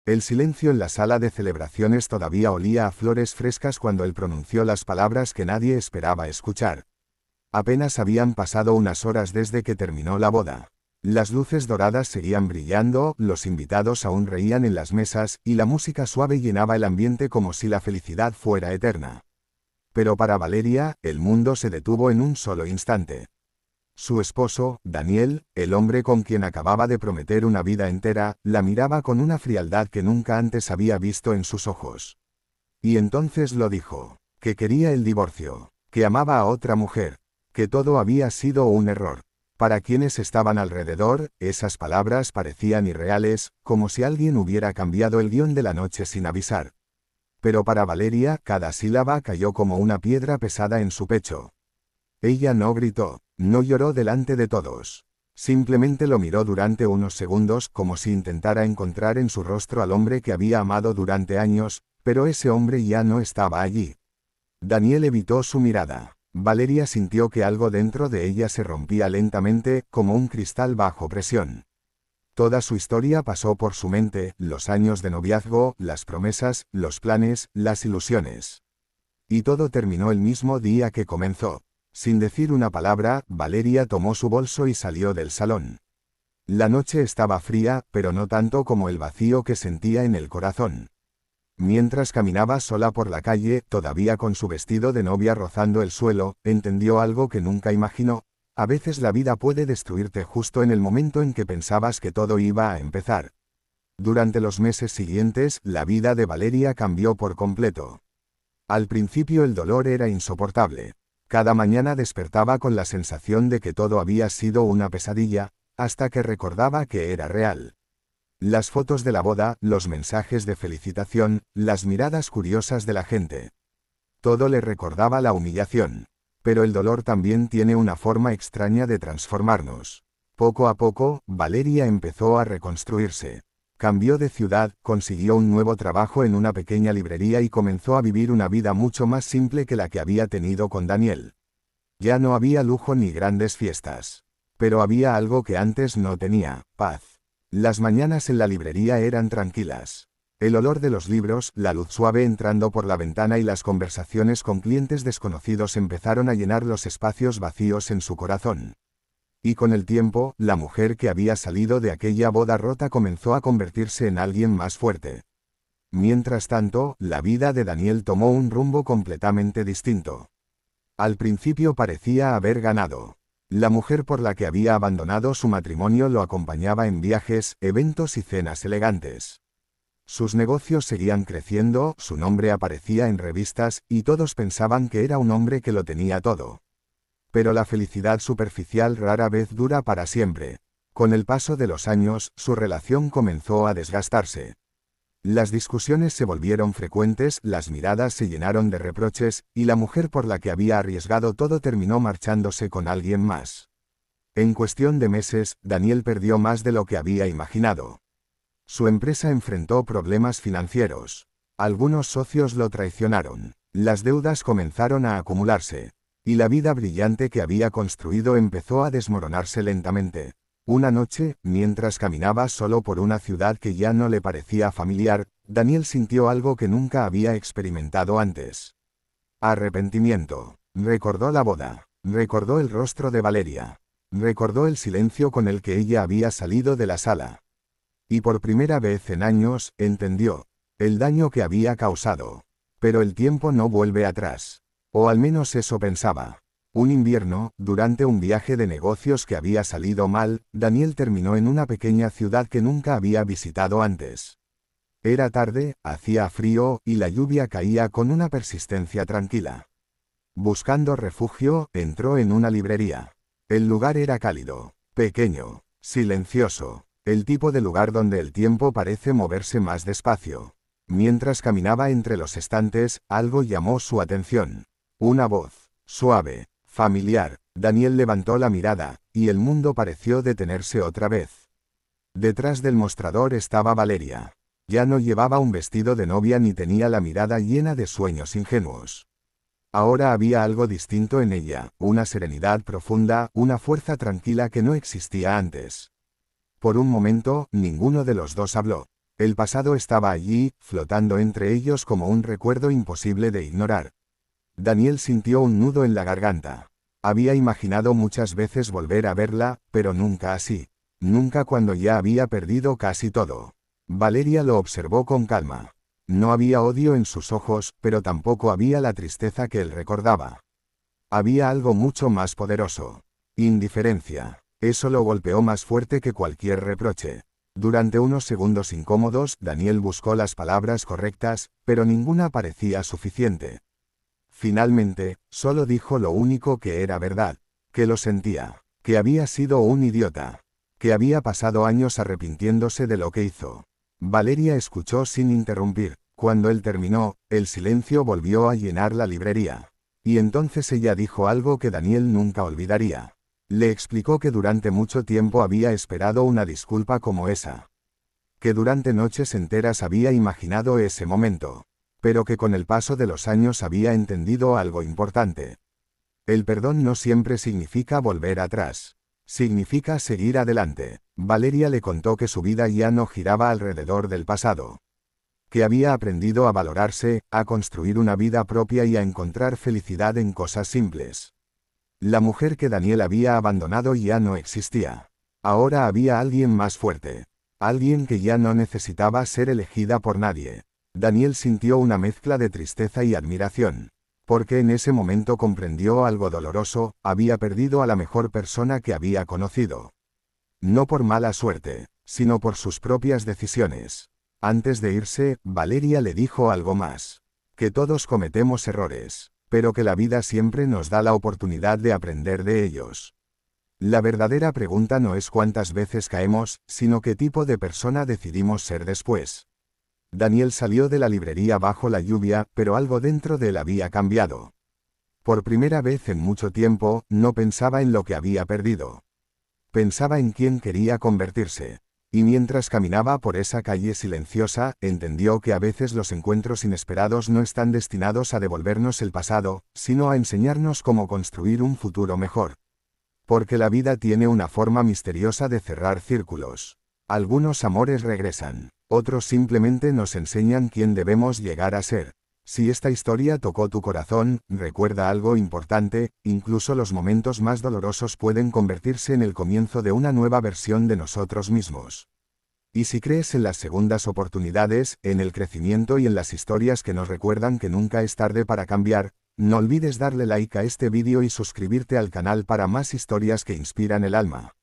El silencio en la sala de celebraciones todavía olía a flores frescas cuando él pronunció las palabras que nadie esperaba escuchar. Apenas habían pasado unas horas desde que terminó la boda. Las luces doradas seguían brillando, los invitados aún reían en las mesas, y la música suave llenaba el ambiente como si la felicidad fuera eterna. Pero para Valeria, el mundo se detuvo en un solo instante. Su esposo, Daniel, el hombre con quien acababa de prometer una vida entera, la miraba con una frialdad que nunca antes había visto en sus ojos. Y entonces lo dijo, que quería el divorcio, que amaba a otra mujer, que todo había sido un error. Para quienes estaban alrededor, esas palabras parecían irreales, como si alguien hubiera cambiado el guión de la noche sin avisar. Pero para Valeria, cada sílaba cayó como una piedra pesada en su pecho. Ella no gritó, no lloró delante de todos. Simplemente lo miró durante unos segundos como si intentara encontrar en su rostro al hombre que había amado durante años, pero ese hombre ya no estaba allí. Daniel evitó su mirada. Valeria sintió que algo dentro de ella se rompía lentamente, como un cristal bajo presión. Toda su historia pasó por su mente, los años de noviazgo, las promesas, los planes, las ilusiones. Y todo terminó el mismo día que comenzó. Sin decir una palabra, Valeria tomó su bolso y salió del salón. La noche estaba fría, pero no tanto como el vacío que sentía en el corazón. Mientras caminaba sola por la calle, todavía con su vestido de novia rozando el suelo, entendió algo que nunca imaginó. A veces la vida puede destruirte justo en el momento en que pensabas que todo iba a empezar. Durante los meses siguientes, la vida de Valeria cambió por completo. Al principio el dolor era insoportable. Cada mañana despertaba con la sensación de que todo había sido una pesadilla, hasta que recordaba que era real. Las fotos de la boda, los mensajes de felicitación, las miradas curiosas de la gente. Todo le recordaba la humillación. Pero el dolor también tiene una forma extraña de transformarnos. Poco a poco, Valeria empezó a reconstruirse. Cambió de ciudad, consiguió un nuevo trabajo en una pequeña librería y comenzó a vivir una vida mucho más simple que la que había tenido con Daniel. Ya no había lujo ni grandes fiestas. Pero había algo que antes no tenía, paz. Las mañanas en la librería eran tranquilas. El olor de los libros, la luz suave entrando por la ventana y las conversaciones con clientes desconocidos empezaron a llenar los espacios vacíos en su corazón. Y con el tiempo, la mujer que había salido de aquella boda rota comenzó a convertirse en alguien más fuerte. Mientras tanto, la vida de Daniel tomó un rumbo completamente distinto. Al principio parecía haber ganado. La mujer por la que había abandonado su matrimonio lo acompañaba en viajes, eventos y cenas elegantes. Sus negocios seguían creciendo, su nombre aparecía en revistas, y todos pensaban que era un hombre que lo tenía todo. Pero la felicidad superficial rara vez dura para siempre. Con el paso de los años, su relación comenzó a desgastarse. Las discusiones se volvieron frecuentes, las miradas se llenaron de reproches, y la mujer por la que había arriesgado todo terminó marchándose con alguien más. En cuestión de meses, Daniel perdió más de lo que había imaginado. Su empresa enfrentó problemas financieros. Algunos socios lo traicionaron. Las deudas comenzaron a acumularse. Y la vida brillante que había construido empezó a desmoronarse lentamente. Una noche, mientras caminaba solo por una ciudad que ya no le parecía familiar, Daniel sintió algo que nunca había experimentado antes. Arrepentimiento. Recordó la boda. Recordó el rostro de Valeria. Recordó el silencio con el que ella había salido de la sala. Y por primera vez en años, entendió el daño que había causado. Pero el tiempo no vuelve atrás. O al menos eso pensaba. Un invierno, durante un viaje de negocios que había salido mal, Daniel terminó en una pequeña ciudad que nunca había visitado antes. Era tarde, hacía frío, y la lluvia caía con una persistencia tranquila. Buscando refugio, entró en una librería. El lugar era cálido, pequeño, silencioso, el tipo de lugar donde el tiempo parece moverse más despacio. Mientras caminaba entre los estantes, algo llamó su atención. Una voz, suave, familiar. Daniel levantó la mirada, y el mundo pareció detenerse otra vez. Detrás del mostrador estaba Valeria. Ya no llevaba un vestido de novia ni tenía la mirada llena de sueños ingenuos. Ahora había algo distinto en ella, una serenidad profunda, una fuerza tranquila que no existía antes. Por un momento, ninguno de los dos habló. El pasado estaba allí, flotando entre ellos como un recuerdo imposible de ignorar. Daniel sintió un nudo en la garganta. Había imaginado muchas veces volver a verla, pero nunca así. Nunca cuando ya había perdido casi todo. Valeria lo observó con calma. No había odio en sus ojos, pero tampoco había la tristeza que él recordaba. Había algo mucho más poderoso. Indiferencia. Eso lo golpeó más fuerte que cualquier reproche. Durante unos segundos incómodos, Daniel buscó las palabras correctas, pero ninguna parecía suficiente. Finalmente, solo dijo lo único que era verdad, que lo sentía, que había sido un idiota, que había pasado años arrepintiéndose de lo que hizo. Valeria escuchó sin interrumpir. Cuando él terminó, el silencio volvió a llenar la librería. Y entonces ella dijo algo que Daniel nunca olvidaría. Le explicó que durante mucho tiempo había esperado una disculpa como esa. Que durante noches enteras había imaginado ese momento. Pero que con el paso de los años había entendido algo importante. El perdón no siempre significa volver atrás. Significa seguir adelante. Valeria le contó que su vida ya no giraba alrededor del pasado. Que había aprendido a valorarse, a construir una vida propia y a encontrar felicidad en cosas simples. La mujer que Daniel había abandonado ya no existía. Ahora había alguien más fuerte. Alguien que ya no necesitaba ser elegida por nadie. Daniel sintió una mezcla de tristeza y admiración. Porque en ese momento comprendió algo doloroso, había perdido a la mejor persona que había conocido. No por mala suerte, sino por sus propias decisiones. Antes de irse, Valeria le dijo algo más. Que todos cometemos errores, pero que la vida siempre nos da la oportunidad de aprender de ellos. La verdadera pregunta no es cuántas veces caemos, sino qué tipo de persona decidimos ser después. Daniel salió de la librería bajo la lluvia, pero algo dentro de él había cambiado. Por primera vez en mucho tiempo, no pensaba en lo que había perdido. Pensaba en quién quería convertirse. Y mientras caminaba por esa calle silenciosa, entendió que a veces los encuentros inesperados no están destinados a devolvernos el pasado, sino a enseñarnos cómo construir un futuro mejor. Porque la vida tiene una forma misteriosa de cerrar círculos. Algunos amores regresan, otros simplemente nos enseñan quién debemos llegar a ser. Si esta historia tocó tu corazón, recuerda algo importante, incluso los momentos más dolorosos pueden convertirse en el comienzo de una nueva versión de nosotros mismos. Y si crees en las segundas oportunidades, en el crecimiento y en las historias que nos recuerdan que nunca es tarde para cambiar, no olvides darle like a este vídeo y suscribirte al canal para más historias que inspiran el alma.